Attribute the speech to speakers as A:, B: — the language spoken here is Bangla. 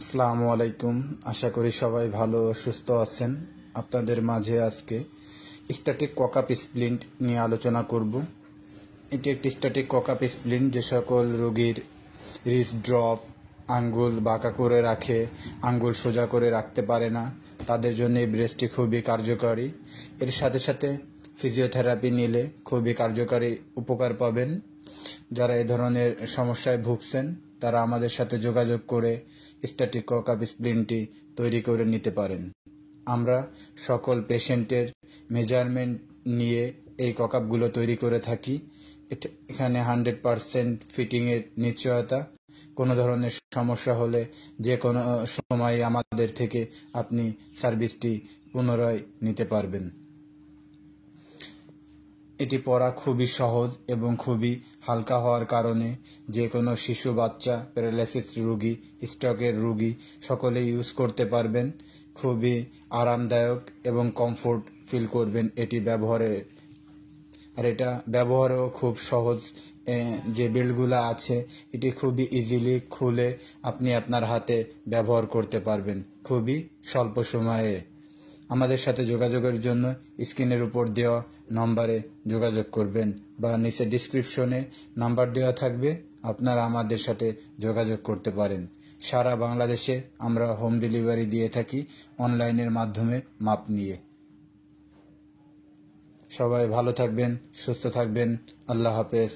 A: আসসালামু আলাইকুম। আশা করি সবাই ভালো ও সুস্থ আছেন। আপনাদের মাঝে আজকে স্ট্যাটিক ককআপ স্প্লিন্ট নিয়ে আলোচনা করব। এটি একটি স্ট্যাটিক ককআপ স্প্লিন্ট যে সকল রোগীর রিস্ট ড্রপ, আঙ্গুল বাঁকা করে রাখে, আঙ্গুল সোজা করে রাখতে পারে না, তাদের জন্য এই ব্রেসটি খুবই কার্যকরী। এর সাথে সাথে ফিজিওথেরাপি নিলে খুবই কার্যকরী উপকার পাবেন। যারা এই ধরনের সমস্যায় ভুগছেন তারা আমাদের সাথে যোগাযোগ করে স্ট্যাটিক ককআপ স্প্লিন্টটি তৈরি করে নিতে পারেন। আমরা সকল পেশেন্টের মেজারমেন্ট নিয়ে এই ককআপগুলো তৈরি করে থাকি। এখানে 100% ফিটিংয়ের নিশ্চয়তা। কোনো ধরনের সমস্যা হলে যে কোনো সময় আমাদের থেকে আপনি সার্ভিসটি পুনরায় নিতে পারবেন। এটি পরা খুবই সহজ এবং খুবই হালকা হওয়ার কারণে যে কোনো শিশু, বাচ্চা, প্যারালাইসিস রোগী, স্ট্রোকের রোগী সকলেই ইউজ করতে পারবেন। খুবই আরামদায়ক এবং কমফোর্ট ফিল করবেন এটি ব্যবহারে। আর এটা ব্যবহারও খুব সহজ। যে বেল্টগুলো আছে এটি খুবই ইজিলি খুলে আপনি আপনার হাতে ব্যবহার করতে পারবেন খুবই স্বল্প সময়ে। আমাদের সাথে যোগাযোগের জন্য স্ক্রিনের উপর দেওয়া নম্বরে যোগাযোগ করবেন বা নিচে ডিসক্রিপশনে নাম্বার দেওয়া থাকবে, আপনারা আমাদের সাথে যোগাযোগ করতে পারেন। সারা বাংলাদেশে আমরা হোম ডেলিভারি দিয়ে থাকি অনলাইনের মাধ্যমে মাপ নিয়ে। সবাই ভালো থাকবেন, সুস্থ থাকবেন। আল্লাহ হাফেজ।